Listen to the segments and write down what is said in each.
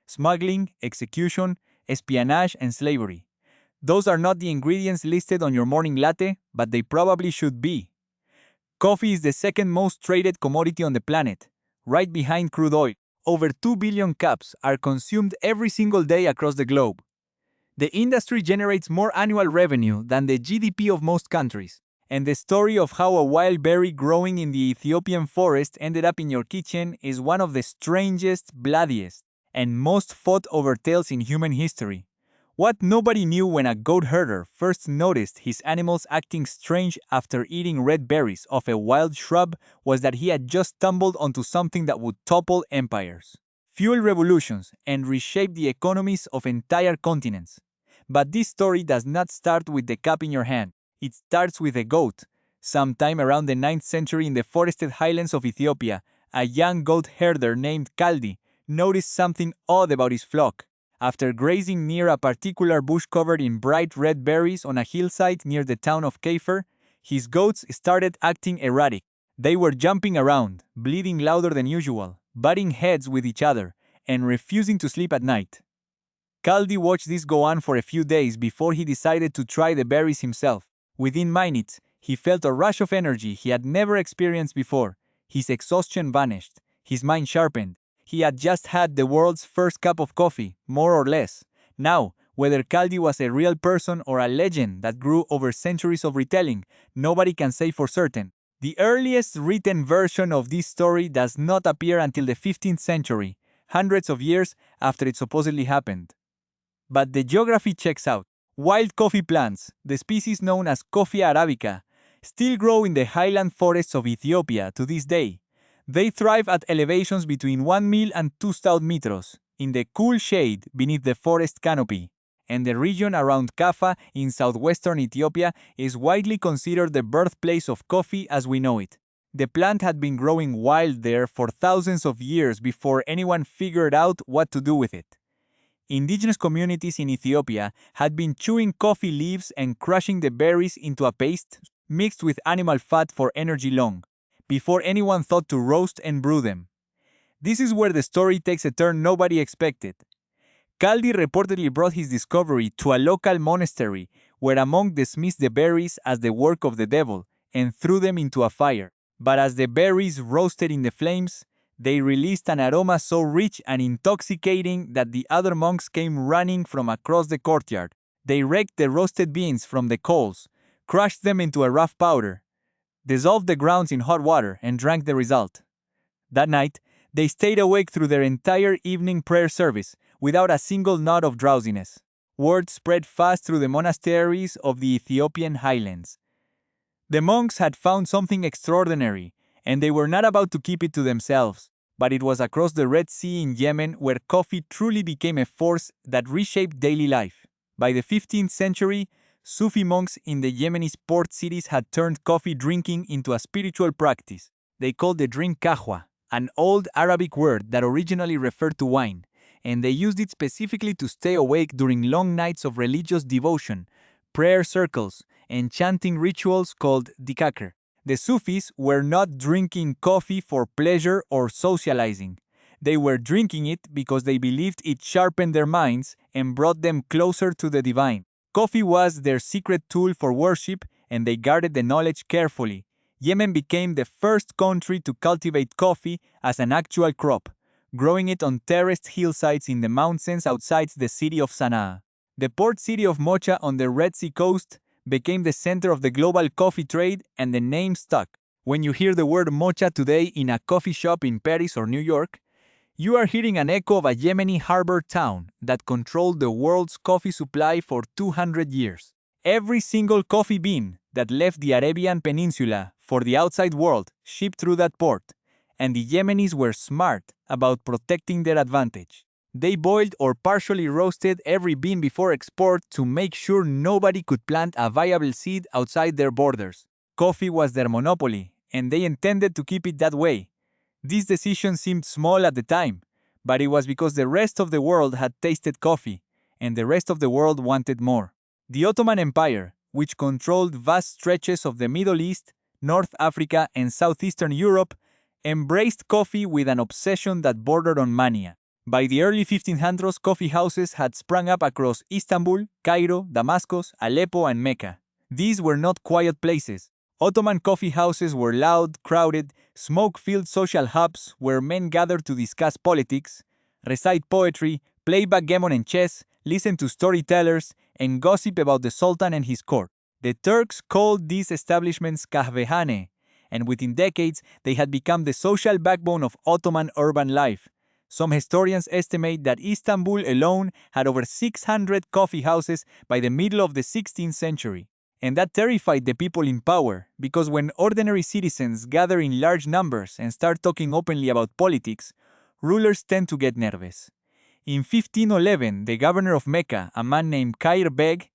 smuggling, execution, espionage, and slavery. Those are not the ingredients listed on your morning latte, but they probably should be. Coffee is the second most traded commodity on the planet, right behind crude oil. Over 2 billion cups are consumed every single day across the globe. The industry generates more annual revenue than the GDP of most countries. And the story of how a wild berry growing in the Ethiopian forest ended up in your kitchen is one of the strangest, bloodiest, and most fought-over tales in human history. What nobody knew when a goat herder first noticed his animals acting strange after eating red berries off a wild shrub was that he had just stumbled onto something that would topple empires, fuel revolutions, and reshape the economies of entire continents. But this story does not start with the cup in your hand. It starts with a goat. Sometime around the 9th century in the forested highlands of Ethiopia, a young goat herder named Kaldi noticed something odd about his flock. After grazing near a particular bush covered in bright red berries on a hillside near the town of CAFÉ, his goats started acting erratic. They were jumping around, bleating louder than usual, butting heads with each other, and refusing to sleep at night. Kaldi watched this go on for a few days before he decided to try the berries himself. Within minutes, he felt a rush of energy he had never experienced before. His exhaustion vanished. His mind sharpened. He had just had the world's first cup of coffee, more or less. Now, whether Kaldi was a real person or a legend that grew over centuries of retelling, nobody can say for certain. The earliest written version of this story does not appear until the 15th century, hundreds of years after it supposedly happened. But the geography checks out. Wild coffee plants, the species known as Coffea arabica, still grow in the highland forests of Ethiopia to this day. They thrive at elevations between 1 mil and 2,000 meters, in the cool shade beneath the forest canopy. And the region around Kaffa in southwestern Ethiopia is widely considered the birthplace of coffee as we know it. The plant had been growing wild there for thousands of years before anyone figured out what to do with it. Indigenous communities in Ethiopia had been chewing coffee leaves and crushing the berries into a paste mixed with animal fat for energy long, before anyone thought to roast and brew them. This is where the story takes a turn nobody expected. Kaldi reportedly brought his discovery to a local monastery where a monk dismissed the berries as the work of the devil and threw them into a fire. But as the berries roasted in the flames, they released an aroma so rich and intoxicating that the other monks came running from across the courtyard. They raked the roasted beans from the coals, crushed them into a rough powder, dissolved the grounds in hot water, and drank the result. That night, they stayed awake through their entire evening prayer service without a single nod of drowsiness. Word spread fast through the monasteries of the Ethiopian highlands. The monks had found something extraordinary, and they were not about to keep it to themselves. But it was across the Red Sea in Yemen where coffee truly became a force that reshaped daily life. By the 15th century, Sufi monks in the Yemeni port cities had turned coffee drinking into a spiritual practice. They called the drink kahwa, an old Arabic word that originally referred to wine, and they used it specifically to stay awake during long nights of religious devotion, prayer circles, and chanting rituals called dikakr. The Sufis were not drinking coffee for pleasure or socializing. They were drinking it because they believed it sharpened their minds and brought them closer to the divine. Coffee was their secret tool for worship, and they guarded the knowledge carefully. Yemen became the first country to cultivate coffee as an actual crop, growing it on terraced hillsides in the mountains outside the city of Sana'a. The port city of Mocha on the Red Sea coast became the center of the global coffee trade, and the name stuck. When you hear the word mocha today in a coffee shop in Paris or New York, you are hearing an echo of a Yemeni harbor town that controlled the world's coffee supply for 200 years. Every single coffee bean that left the Arabian Peninsula for the outside world shipped through that port, and the Yemenis were smart about protecting their advantage. They boiled or partially roasted every bean before export to make sure nobody could plant a viable seed outside their borders. Coffee was their monopoly, and they intended to keep it that way. This decision seemed small at the time, but it was because the rest of the world had tasted coffee, and the rest of the world wanted more. The Ottoman Empire, which controlled vast stretches of the Middle East, North Africa, and Southeastern Europe, embraced coffee with an obsession that bordered on mania. By the early 1500s, coffee houses had sprung up across Istanbul, Cairo, Damascus, Aleppo, and Mecca. These were not quiet places. Ottoman coffee houses were loud, crowded, smoke-filled social hubs where men gathered to discuss politics, recite poetry, play backgammon and chess, listen to storytellers, and gossip about the Sultan and his court. The Turks called these establishments kahvehane, and within decades they had become the social backbone of Ottoman urban life. Some historians estimate that Istanbul alone had over 600 coffee houses by the middle of the 16th century. And that terrified the people in power, because when ordinary citizens gather in large numbers and start talking openly about politics, rulers tend to get nervous. In 1511, the governor of Mecca, a man named Khair Beg,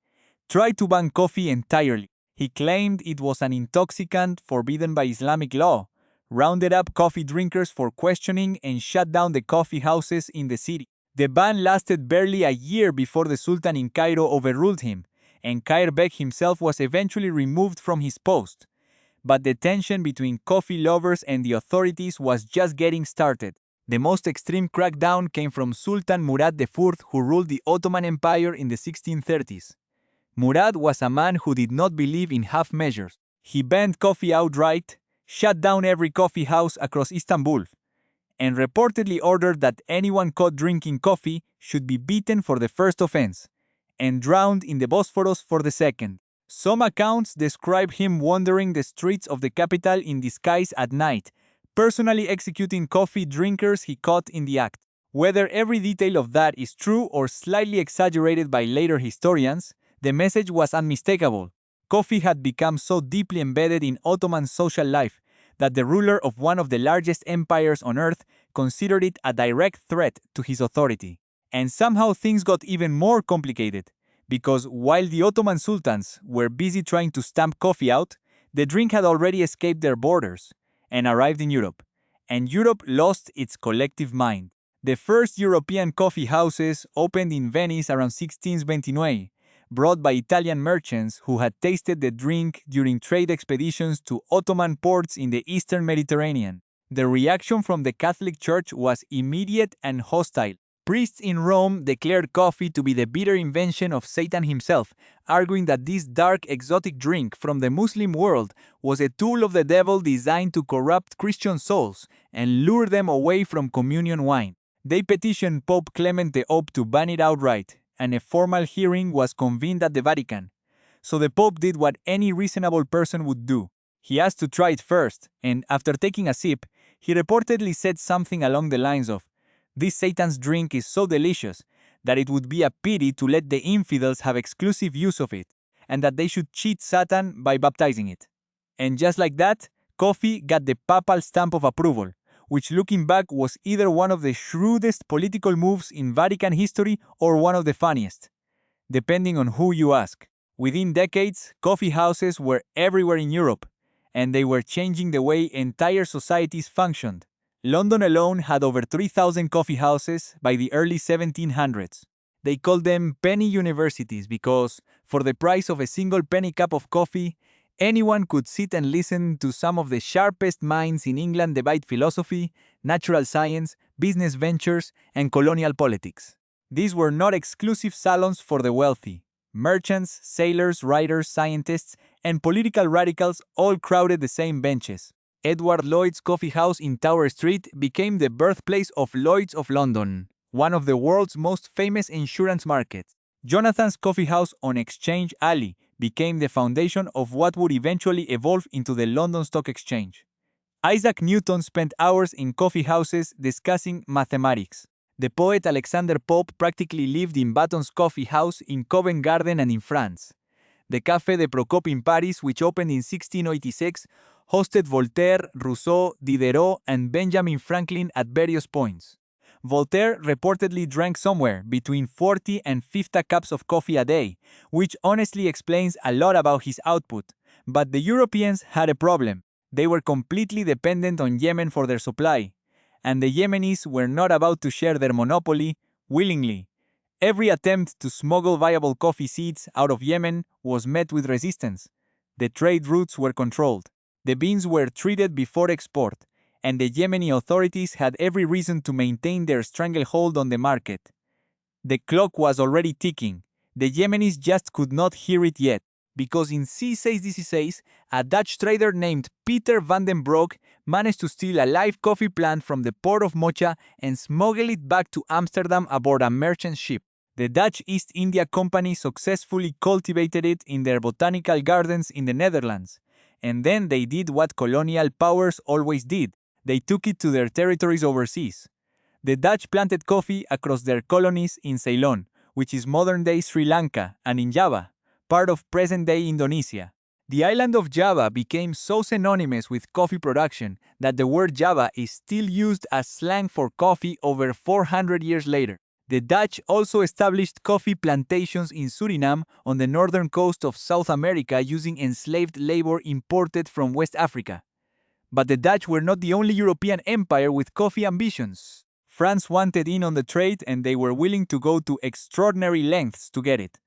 tried to ban coffee entirely. He claimed it was an intoxicant forbidden by Islamic law, rounded up coffee drinkers for questioning, and shut down the coffee houses in the city. The ban lasted barely a year before the Sultan in Cairo overruled him, and Khair Beg himself was eventually removed from his post. But the tension between coffee lovers and the authorities was just getting started. The most extreme crackdown came from Sultan Murad IV, who ruled the Ottoman Empire in the 1630s. Murad was a man who did not believe in half measures. He banned coffee outright, shut down every coffee house across Istanbul, and reportedly ordered that anyone caught drinking coffee should be beaten for the first offense and drowned in the Bosphorus for the second. Some accounts describe him wandering the streets of the capital in disguise at night, personally executing coffee drinkers he caught in the act. Whether every detail of that is true or slightly exaggerated by later historians, the message was unmistakable. Coffee had become so deeply embedded in Ottoman social life that the ruler of one of the largest empires on earth considered it a direct threat to his authority. And somehow things got even more complicated, because while the Ottoman sultans were busy trying to stamp coffee out, the drink had already escaped their borders and arrived in Europe, and Europe lost its collective mind. The first European coffee houses opened in Venice around 1629, brought by Italian merchants who had tasted the drink during trade expeditions to Ottoman ports in the eastern Mediterranean. The reaction from the Catholic Church was immediate and hostile. Priests in Rome declared coffee to be the bitter invention of Satan himself, arguing that this dark exotic drink from the Muslim world was a tool of the devil designed to corrupt Christian souls and lure them away from communion wine. They petitioned Pope Clement VIII to ban it outright, and a formal hearing was convened at the Vatican. So the Pope did what any reasonable person would do. He asked to try it first, and after taking a sip, he reportedly said something along the lines of, "This Satan's drink is so delicious that it would be a pity to let the infidels have exclusive use of it, and that they should cheat Satan by baptizing it." And just like that, coffee got the papal stamp of approval, which looking back was either one of the shrewdest political moves in Vatican history or one of the funniest, depending on who you ask. Within decades, coffee houses were everywhere in Europe, and they were changing the way entire societies functioned. London alone had over 3,000 coffee houses by the early 1700s. They called them penny universities because, for the price of a single penny cup of coffee, anyone could sit and listen to some of the sharpest minds in England debate philosophy, natural science, business ventures, and colonial politics. These were not exclusive salons for the wealthy. Merchants, sailors, writers, scientists, and political radicals all crowded the same benches. Edward Lloyd's coffee house in Tower Street became the birthplace of Lloyd's of London, one of the world's most famous insurance markets. Jonathan's coffee house on Exchange Alley became the foundation of what would eventually evolve into the London Stock Exchange. Isaac Newton spent hours in coffee houses discussing mathematics. The poet Alexander Pope practically lived in Button's coffee house in Covent Garden and in France. The Café de Procope in Paris, which opened in 1686, hosted Voltaire, Rousseau, Diderot, and Benjamin Franklin at various points. Voltaire reportedly drank somewhere between 40 and 50 cups of coffee a day, which honestly explains a lot about his output. But the Europeans had a problem. They were completely dependent on Yemen for their supply, and the Yemenis were not about to share their monopoly willingly. Every attempt to smuggle viable coffee seeds out of Yemen was met with resistance. The trade routes were controlled. The beans were treated before export, and the Yemeni authorities had every reason to maintain their stranglehold on the market. The clock was already ticking. The Yemenis just could not hear it yet, because in C616, a Dutch trader named Peter van den Broek managed to steal a live coffee plant from the port of Mocha and smuggle it back to Amsterdam aboard a merchant ship. The Dutch East India Company successfully cultivated it in their botanical gardens in the Netherlands. And then they did what colonial powers always did. They took it to their territories overseas. The Dutch planted coffee across their colonies in Ceylon, which is modern-day Sri Lanka, and in Java, part of present-day Indonesia. The island of Java became so synonymous with coffee production that the word Java is still used as slang for coffee over 400 years later. The Dutch also established coffee plantations in Suriname on the northern coast of South America using enslaved labor imported from West Africa. But the Dutch were not the only European empire with coffee ambitions. France wanted in on the trade and they were willing to go to extraordinary lengths to get it.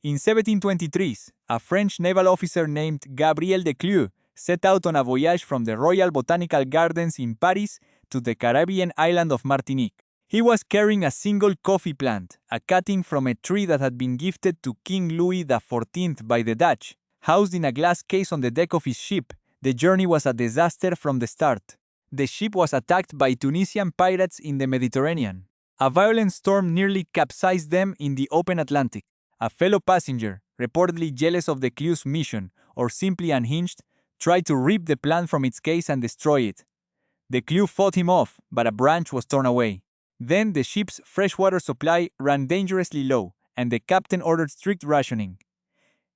In 1723, a French naval officer named Gabriel de Clieu set out on a voyage from the Royal Botanical Gardens in Paris to the Caribbean island of Martinique. He was carrying a single coffee plant, a cutting from a tree that had been gifted to King Louis XIV by the Dutch. Housed in a glass case on the deck of his ship, the journey was a disaster from the start. The ship was attacked by Tunisian pirates in the Mediterranean. A violent storm nearly capsized them in the open Atlantic. A fellow passenger, reportedly jealous of the Clieu's mission or simply unhinged, tried to rip the plant from its case and destroy it. The Clieu fought him off, but a branch was torn away. Then the ship's freshwater supply ran dangerously low, and the captain ordered strict rationing.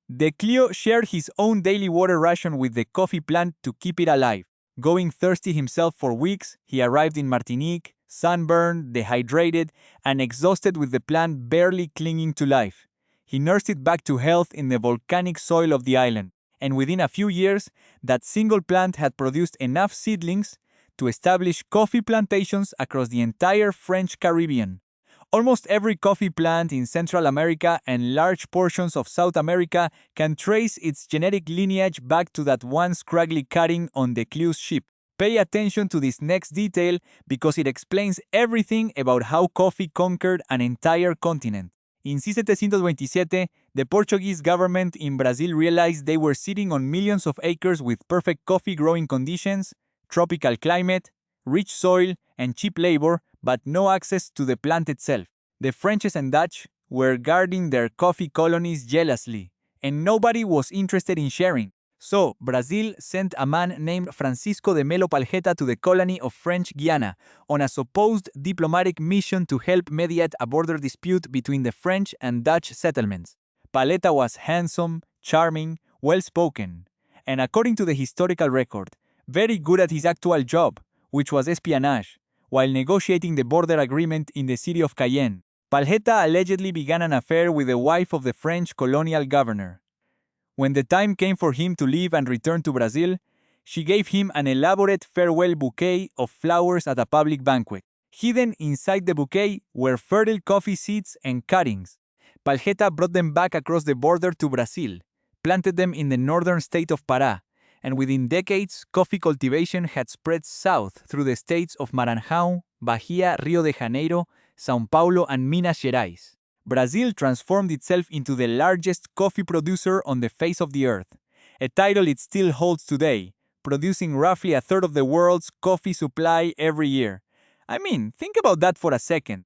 The Clieu shared his own daily water ration with the coffee plant to keep it alive. Going thirsty himself for weeks, he arrived in Martinique, sunburned, dehydrated, and exhausted with the plant barely clinging to life. He nursed it back to health in the volcanic soil of the island, and within a few years, that single plant had produced enough seedlings to establish coffee plantations across the entire French Caribbean. Almost every coffee plant in Central America and large portions of South America can trace its genetic lineage back to that one scraggly cutting on the Clieu's ship. Pay attention to this next detail because it explains everything about how coffee conquered an entire continent. In C727, the Portuguese government in Brazil realized they were sitting on millions of acres with perfect coffee growing conditions, tropical climate, rich soil, and cheap labor, but no access to the plant itself. The French and Dutch were guarding their coffee colonies jealously, and nobody was interested in sharing. So, Brazil sent a man named Francisco de Melo Palheta to the colony of French Guiana on a supposed diplomatic mission to help mediate a border dispute between the French and Dutch settlements. Palheta was handsome, charming, well-spoken, and according to the historical record, very good at his actual job, which was espionage, while negotiating the border agreement in the city of Cayenne. Palheta allegedly began an affair with the wife of the French colonial governor. When the time came for him to leave and return to Brazil, she gave him an elaborate farewell bouquet of flowers at a public banquet. Hidden inside the bouquet were fertile coffee seeds and cuttings. Palheta brought them back across the border to Brazil, planted them in the northern state of Pará, and within decades, coffee cultivation had spread south through the states of Maranhão, Bahia, Rio de Janeiro, São Paulo, and Minas Gerais. Brazil transformed itself into the largest coffee producer on the face of the earth, a title it still holds today, producing roughly a third of the world's coffee supply every year. I mean, think about that for a second.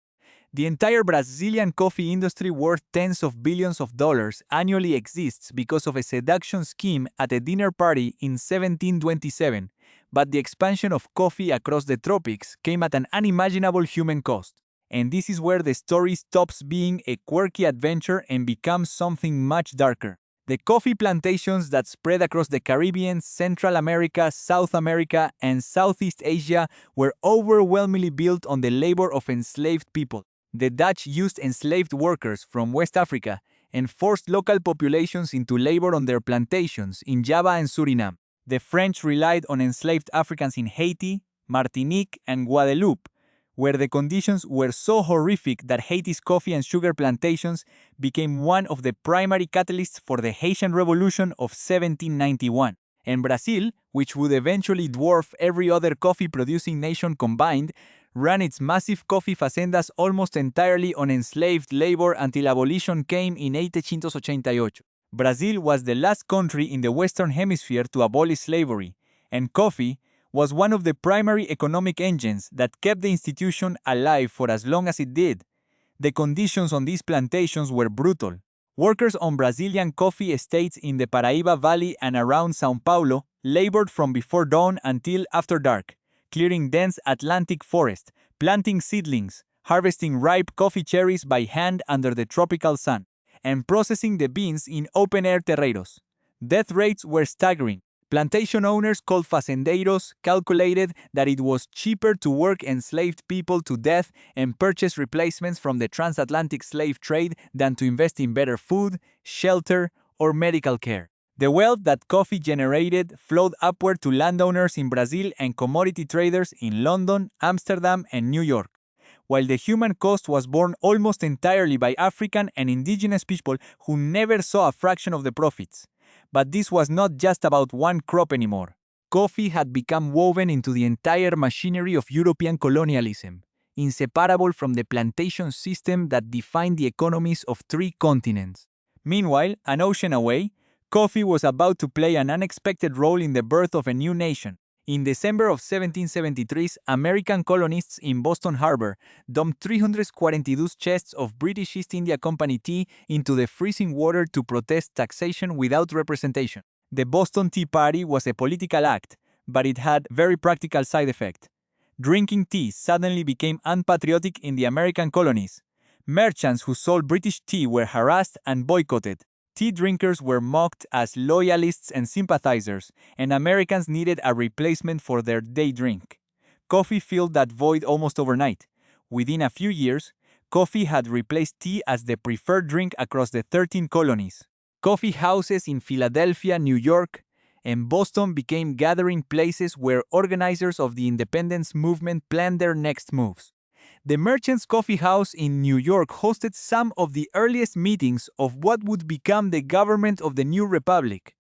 The entire Brazilian coffee industry worth tens of billions of dollars annually exists because of a seduction scheme at a dinner party in 1727, but the expansion of coffee across the tropics came at an unimaginable human cost. And this is where the story stops being a quirky adventure and becomes something much darker. The coffee plantations that spread across the Caribbean, Central America, South America, and Southeast Asia were overwhelmingly built on the labor of enslaved people. The Dutch used enslaved workers from West Africa and forced local populations into labor on their plantations in Java and Suriname. The French relied on enslaved Africans in Haiti, Martinique, and Guadeloupe, where the conditions were so horrific that Haiti's coffee and sugar plantations became one of the primary catalysts for the Haitian Revolution of 1791. And Brazil, which would eventually dwarf every other coffee-producing nation combined, ran its massive coffee facendas almost entirely on enslaved labor until abolition came in 1888. Brazil was the last country in the Western Hemisphere to abolish slavery, and coffee was one of the primary economic engines that kept the institution alive for as long as it did. The conditions on these plantations were brutal. Workers on Brazilian coffee estates in the Paraíba Valley and around São Paulo labored from before dawn until after dark, clearing dense Atlantic forest, planting seedlings, harvesting ripe coffee cherries by hand under the tropical sun, and processing the beans in open-air terreiros. Death rates were staggering. Plantation owners called fazendeiros calculated that it was cheaper to work enslaved people to death and purchase replacements from the transatlantic slave trade than to invest in better food, shelter, or medical care. The wealth that coffee generated flowed upward to landowners in Brazil and commodity traders in London, Amsterdam, and New York, while the human cost was borne almost entirely by African and indigenous people who never saw a fraction of the profits. But this was not just about one crop anymore. Coffee had become woven into the entire machinery of European colonialism, inseparable from the plantation system that defined the economies of 3 continents. Meanwhile, an ocean away, coffee was about to play an unexpected role in the birth of a new nation. In December of 1773, American colonists in Boston Harbor dumped 342 chests of British East India Company tea into the freezing water to protest taxation without representation. The Boston Tea Party was a political act, but it had very practical side effect. Drinking tea suddenly became unpatriotic in the American colonies. Merchants who sold British tea were harassed and boycotted. Tea drinkers were mocked as loyalists and sympathizers, and Americans needed a replacement for their day drink. Coffee filled that void almost overnight. Within a few years, coffee had replaced tea as the preferred drink across the 13 colonies. Coffee houses in Philadelphia, New York, and Boston became gathering places where organizers of the independence movement planned their next moves. The Merchants Coffee House in New York hosted some of the earliest meetings of what would become the government of the new republic,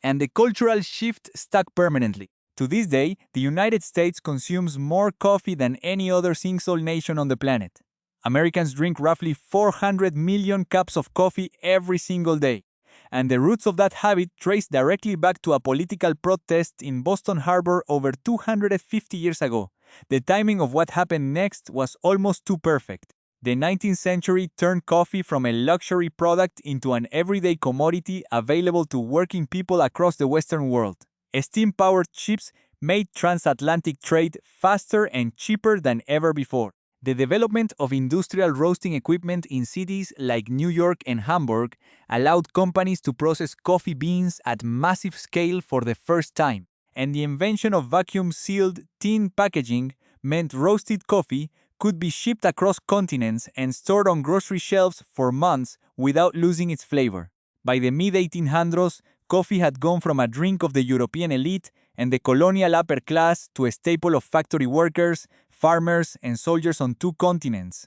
and the cultural shift stuck permanently. To this day, the United States consumes more coffee than any other single nation on the planet. Americans drink roughly 400 million cups of coffee every single day, and the roots of that habit trace directly back to a political protest in Boston Harbor over 250 years ago. The timing of what happened next was almost too perfect. The 19th century turned coffee from a luxury product into an everyday commodity available to working people across the Western world. Steam-powered ships made transatlantic trade faster and cheaper than ever before. The development of industrial roasting equipment in cities like New York and Hamburg allowed companies to process coffee beans at massive scale for the first time. And the invention of vacuum-sealed tin packaging meant roasted coffee could be shipped across continents and stored on grocery shelves for months without losing its flavor. By the mid-1800s, coffee had gone from a drink of the European elite and the colonial upper class to a staple of factory workers, farmers, and soldiers on 2 continents.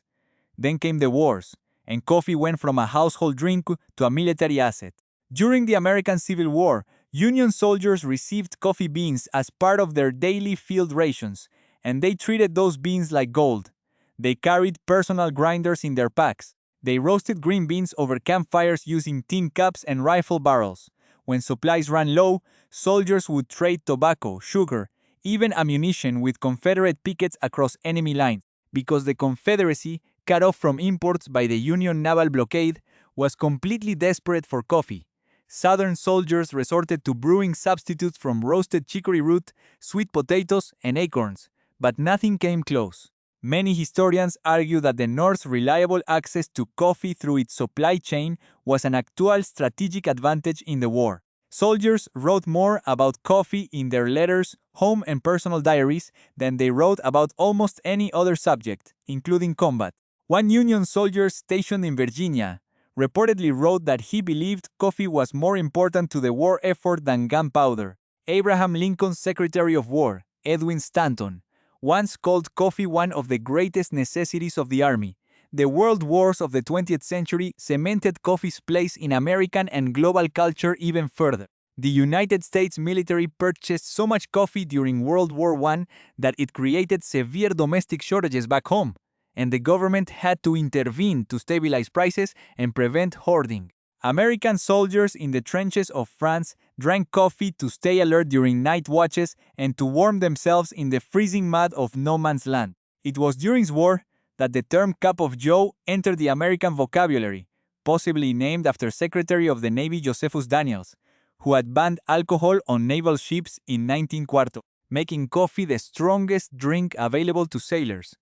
Then came the wars, and coffee went from a household drink to a military asset. During the American Civil War, Union soldiers received coffee beans as part of their daily field rations, and they treated those beans like gold. They carried personal grinders in their packs. They roasted green beans over campfires using tin cups and rifle barrels. When supplies ran low, soldiers would trade tobacco, sugar, even ammunition with Confederate pickets across enemy lines. Because the Confederacy, cut off from imports by the Union naval blockade, was completely desperate for coffee. Southern soldiers resorted to brewing substitutes from roasted chicory root, sweet potatoes, and acorns, but nothing came close. Many historians argue that the North's reliable access to coffee through its supply chain was an actual strategic advantage in the war. Soldiers wrote more about coffee in their letters, home and personal diaries than they wrote about almost any other subject, including combat. One Union soldier stationed in Virginia reportedly wrote that he believed coffee was more important to the war effort than gunpowder. Abraham Lincoln's Secretary of War, Edwin Stanton, once called coffee one of the greatest necessities of the army. The world wars of the 20th century cemented coffee's place in American and global culture even further. The United States military purchased so much coffee during World War I that it created severe domestic shortages back home, and the government had to intervene to stabilize prices and prevent hoarding. American soldiers in the trenches of France drank coffee to stay alert during night watches and to warm themselves in the freezing mud of no man's land. It was during the war that the term cup of joe entered the American vocabulary, possibly named after Secretary of the Navy Josephus Daniels, who had banned alcohol on naval ships in 1940, making coffee the strongest drink available to sailors.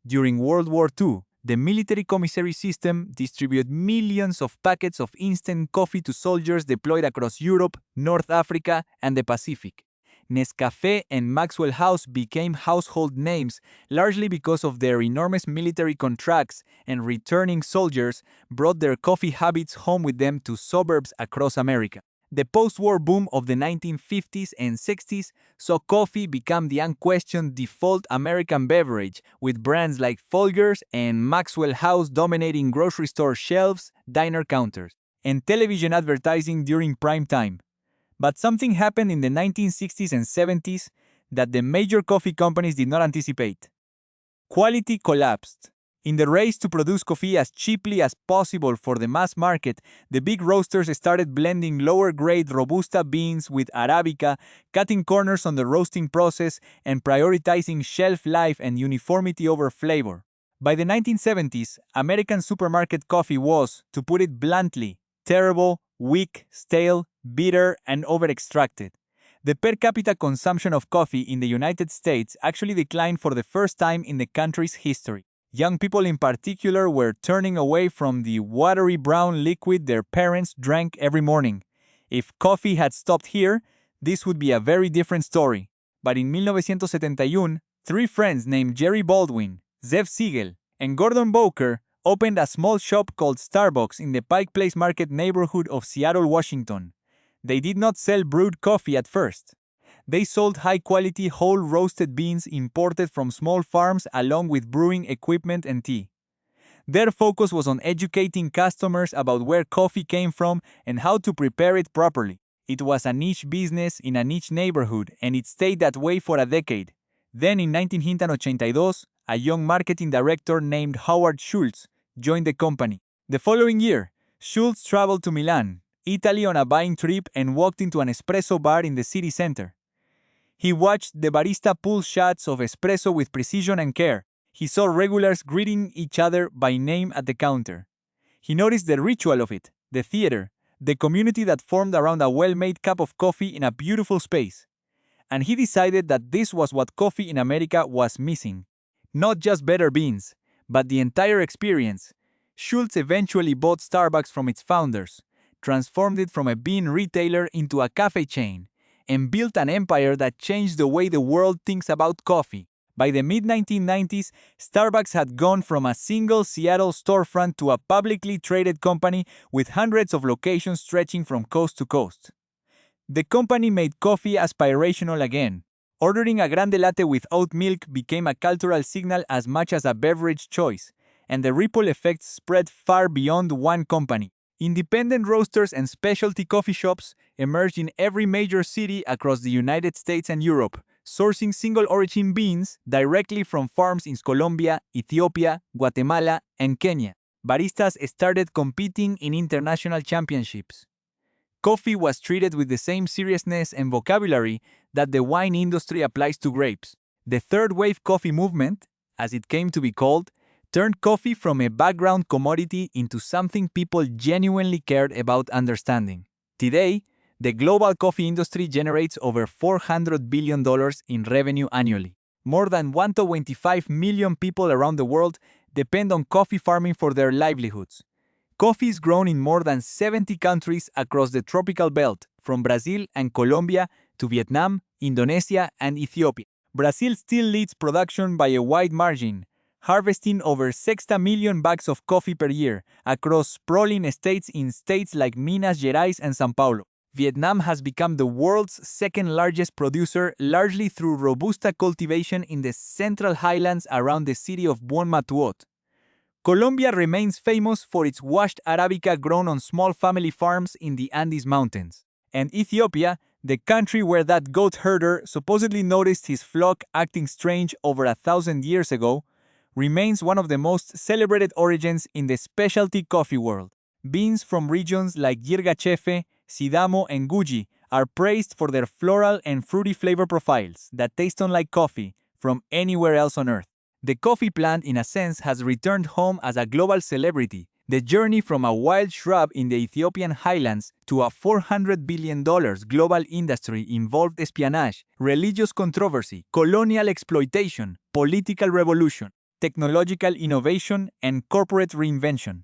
During World War II, the military commissary system distributed millions of packets of instant coffee to soldiers deployed across Europe, North Africa, and the Pacific. Nescafé and Maxwell House became household names largely because of their enormous military contracts, and returning soldiers brought their coffee habits home with them to suburbs across America. The post-war boom of the 1950s and 60s saw coffee become the unquestioned default American beverage, with brands like Folgers and Maxwell House dominating grocery store shelves, diner counters, and television advertising during prime time. But something happened in the 1960s and 70s that the major coffee companies did not anticipate. Quality collapsed. In the race to produce coffee as cheaply as possible for the mass market, the big roasters started blending lower-grade Robusta beans with Arabica, cutting corners on the roasting process, and prioritizing shelf life and uniformity over flavor. By the 1970s, American supermarket coffee was, to put it bluntly, terrible, weak, stale, bitter, and over-extracted. The per capita consumption of coffee in the United States actually declined for the first time in the country's history. Young people in particular were turning away from the watery brown liquid their parents drank every morning. If coffee had stopped here, this would be a very different story. But in 1971, three friends named Jerry Baldwin, Zev Siegel, and Gordon Bowker opened a small shop called Starbucks in the Pike Place Market neighborhood of Seattle, Washington. They did not sell brewed coffee at first. They sold high-quality whole roasted beans imported from small farms along with brewing equipment and tea. Their focus was on educating customers about where coffee came from and how to prepare it properly. It was a niche business in a niche neighborhood, and it stayed that way for a decade. Then in 1982, a young marketing director named Howard Schultz joined the company. The following year, Schultz traveled to Milan, Italy on a buying trip and walked into an espresso bar in the city center. He watched the barista pull shots of espresso with precision and care. He saw regulars greeting each other by name at the counter. He noticed the ritual of it, the theater, the community that formed around a well-made cup of coffee in a beautiful space. And he decided that this was what coffee in America was missing. Not just better beans, but the entire experience. Schultz eventually bought Starbucks from its founders, transformed it from a bean retailer into a cafe chain, and built an empire that changed the way the world thinks about coffee. By the mid-1990s, Starbucks had gone from a single Seattle storefront to a publicly traded company with hundreds of locations stretching from coast to coast. The company made coffee aspirational again. Ordering a grande latte with oat milk became a cultural signal as much as a beverage choice, and the ripple effects spread far beyond one company. Independent roasters and specialty coffee shops emerged in every major city across the United States and Europe, sourcing single-origin beans directly from farms in Colombia, Ethiopia, Guatemala, and Kenya. Baristas started competing in international championships. Coffee was treated with the same seriousness and vocabulary that the wine industry applies to grapes. The third wave coffee movement, as it came to be called, turned coffee from a background commodity into something people genuinely cared about understanding. Today, the global coffee industry generates over $400 billion in revenue annually. More than 125 million people around the world depend on coffee farming for their livelihoods. Coffee is grown in more than 70 countries across the tropical belt, from Brazil and Colombia to Vietnam, Indonesia, and Ethiopia. Brazil still leads production by a wide margin, harvesting over 60 million bags of coffee per year across sprawling estates in states like Minas Gerais and São Paulo. Vietnam has become the world's second-largest producer, largely through Robusta cultivation in the central highlands around the city of Buon Matuot. Colombia remains famous for its washed Arabica grown on small family farms in the Andes Mountains. And Ethiopia, the country where that goat herder supposedly noticed his flock acting strange over 1,000 years ago, remains one of the most celebrated origins in the specialty coffee world. Beans from regions like Yirgacheffe, Sidamo, and Guji are praised for their floral and fruity flavor profiles that taste unlike coffee from anywhere else on earth. The coffee plant, in a sense, has returned home as a global celebrity. The journey from a wild shrub in the Ethiopian highlands to a $400 billion global industry involved espionage, religious controversy, colonial exploitation, political revolution, technological innovation, and corporate reinvention.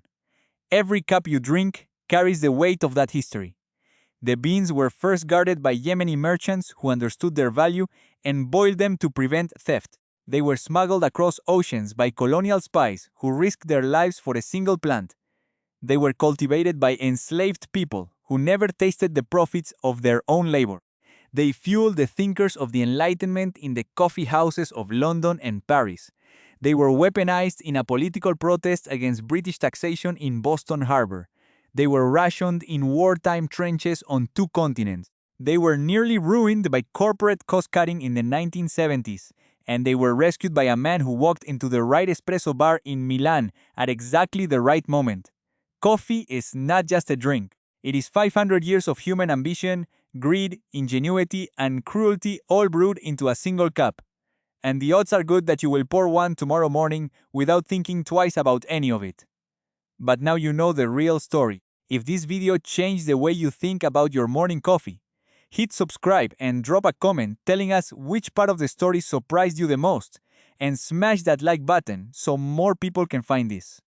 Every cup you drink carries the weight of that history. The beans were first guarded by Yemeni merchants who understood their value and boiled them to prevent theft. They were smuggled across oceans by colonial spies who risked their lives for a single plant. They were cultivated by enslaved people who never tasted the profits of their own labor. They fueled the thinkers of the Enlightenment in the coffee houses of London and Paris. They were weaponized in a political protest against British taxation in Boston Harbor. They were rationed in wartime trenches on 2 continents. They were nearly ruined by corporate cost-cutting in the 1970s. And they were rescued by a man who walked into the right espresso bar in Milan at exactly the right moment. Coffee is not just a drink. It is 500 years of human ambition, greed, ingenuity, and cruelty all brewed into a single cup. And the odds are good that you will pour one tomorrow morning without thinking twice about any of it. But now you know the real story. If this video changed the way you think about your morning coffee, hit subscribe and drop a comment telling us which part of the story surprised you the most, and smash that like button so more people can find this.